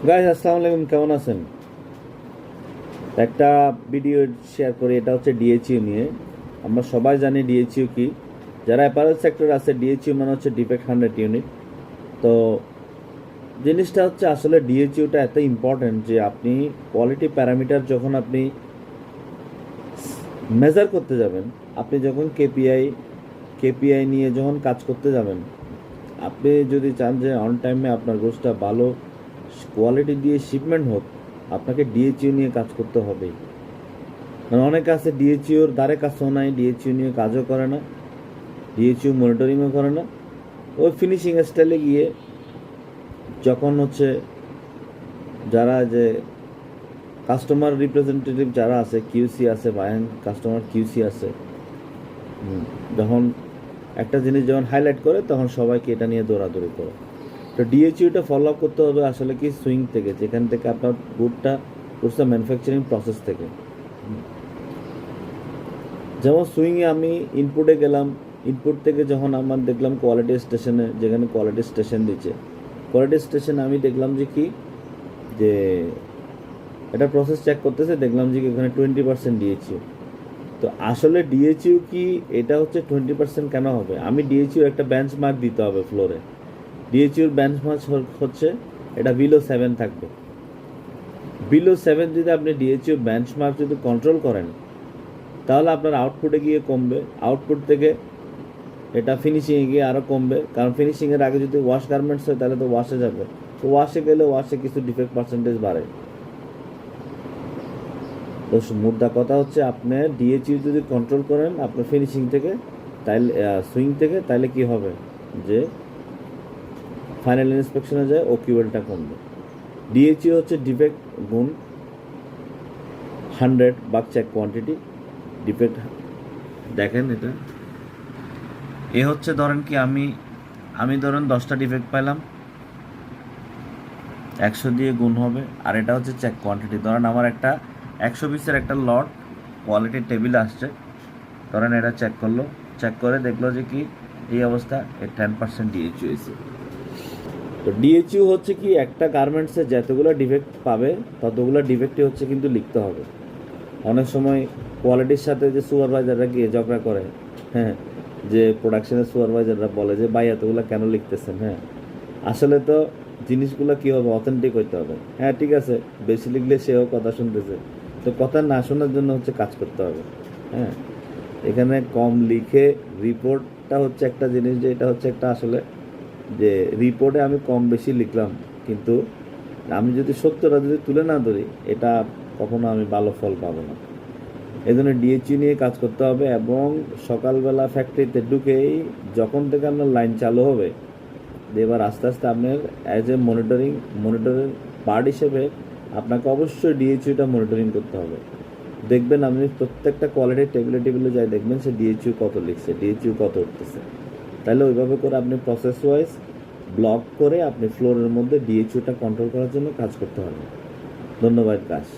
Guys, আসসালামু আলাইকুম। কেমন আছেন? একটা ভিডিও শেয়ার করি। এটা হচ্ছে ডিএইচইউ নিয়ে। আমরা সবাই জানি ডিএইচইউ কি। যারা অ্যাপারেল সেক্টর আছে, ডিএইচইউ মানে হচ্ছে ডিফেক্ট 100 ইউনিট। তো জিনিসটা হচ্ছে আসলে ডিএইচইউটা এত ইম্পর্টেন্ট যে আপনি কোয়ালিটি প্যারামিটার যখন আপনি মেজার করতে যাবেন, আপনি যখন কেপিআই নিয়ে যখন কাজ করতে যাবেন, আপনি যদি চান যে অন টাইমে আপনার গোসটা ভালো কোয়ালিটি দিয়ে শিপমেন্ট হোক, আপনাকে ডিএইচইউ নিয়ে কাজ করতে হবেই। মানে অনেকে আছে ডিএইচইউর দ্বারে কাছেও নাই, ডিএইচইউ নিয়ে কাজও করে না, ডিএইচইউ মনিটরিংও করে না। ওই ফিনিশিং স্টাইলে গিয়ে যখন হচ্ছে যারা যে কাস্টমার রিপ্রেজেন্টেটিভ যারা আছে, কিউসি আছে, বায়ান কাস্টমার কিউসি আছে, যখন একটা জিনিস যখন হাইলাইট করে তখন সবাইকে এটা নিয়ে দৌড়াদৌড়ি করে। তো ডিএইচইউটা ফলো আপ করতে হবে আসলে কি সুইং থেকে, যেখান থেকে আপনার গুডটা করছে ম্যানুফ্যাকচারিং প্রসেস থেকে। যেমন সুইংয়ে আমি ইনপুটে গেলাম, ইনপুট থেকে যখন আমার দেখলাম কোয়ালিটি স্টেশনে, যেখানে কোয়ালিটি স্টেশন দিচ্ছে, কোয়ালিটি স্টেশনে আমি দেখলাম যে কি যে এটা প্রসেস চেক করতেছে, দেখলাম যে এখানে 20% ডিএইচইউ। তো আসলে ডিএইচইউ কি, এটা হচ্ছে 20% কেন হবে? আমি ডিএইচইউ একটা বেঞ্চ মার্ক দিতে হবে ফ্লোরে। ডিএইচইউর বেঞ্চ মার্ক হচ্ছে এটা বিলো 7 থাকবে। বিলো 7 যদি আপনি ডিএইচইউ বেঞ্চ মার্ক যদি কন্ট্রোল করেন, তাহলে আপনার আউটপুটে গিয়ে কমবে, আউটপুট থেকে এটা ফিনিশিংয়ে গিয়ে আরও কমবে। কারণ ফিনিশিংয়ের আগে যদি ওয়াশ গার্মেন্টস হয় তাহলে তো ওয়াশে যাবে, তো ওয়াশে গেলে ওয়াশে কিছু ডিফেক্ট পার্সেন্টেজ বাড়ে। তো মুদ্রা কথা হচ্ছে আপনি ডিএইচইউ যদি কন্ট্রোল করেন আপনার ফিনিশিং থেকে, তাইলে সুইং থেকে, তাইলে কি হবে যে ফাইনাল ইন্সপেকশনে যায় ওকিউএলটা কমবে। ডিএইচইউ হচ্ছে ডিফেক্ট গুণ 100 বাক চেক কোয়ান্টিটি ডিফেক্ট। দেখেন এটা হচ্ছে ধরেন কি আমি ধরেন 10টা ডিফেক্ট পাইলাম, 100 দিয়ে গুণ হবে। আর এটা হচ্ছে চেক কোয়ান্টিটি। ধরেন আমার একটা 100 পিসের একটা লট কোয়ালিটির টেবিলে আসছে, ধরেন এটা চেক করলো, চেক করে দেখলো যে কি এই অবস্থা, এর 10% ডিএইচইউ এসে। তো ডিএইচইউ হচ্ছে কি, একটা গার্মেন্টসে যতগুলো ডিফেক্ট পাবে ততগুলো ডিফেক্টই হচ্ছে কিন্তু লিখতে হবে। অনেক সময় কোয়ালিটির সাথে যে সুপারভাইজাররা গিয়ে ঝগড়া করে, হ্যাঁ, যে প্রোডাকশনের সুপারভাইজাররা বলে যে ভাই এতগুলো কেন লিখতেছেন। হ্যাঁ, আসলে তো জিনিসগুলো কী হবে, অথেন্টিক হইতে হবে। হ্যাঁ ঠিক আছে, বেশি লিখলে সেও কথা শুনতেছে, তো কথা না শোনার জন্য হচ্ছে কাজ করতে হবে। হ্যাঁ, এখানে কম লিখে রিপোর্টটা হচ্ছে একটা জিনিস, যে এটা হচ্ছে একটা আসলে যে রিপোর্টে আমি কম বেশি লিখলাম, কিন্তু আমি যদি সত্যটা যদি তুলে না ধরি, এটা কখনো আমি ভালো ফল পাবো না। এই জন্য ডিএইচইউ নিয়ে কাজ করতে হবে। এবং সকালবেলা ফ্যাক্টরিতে ঢুকেই যখন থেকে আপনার লাইন চালু হবে, এবার আস্তে আস্তে আপনার অ্যাজ এ মনিটরিং পার্ট হিসেবে আপনাকে অবশ্যই ডিএইচইউটা মনিটরিং করতে হবে। দেখবেন আপনি প্রত্যেকটা কোয়ালিটির টেবিলে যাই দেখবেন সে ডিএইচইউ কত লিখছে, ডিএইচইউ কত উঠতেছে। তাহলে ওইভাবে করে আপনি প্রসেস ওয়াইজ ব্লক করে আপনি ফ্লোরের মধ্যে ডিএইচইউটা কন্ট্রোল করার জন্য কাজ করতে হবে। ধন্যবাদ গাছ।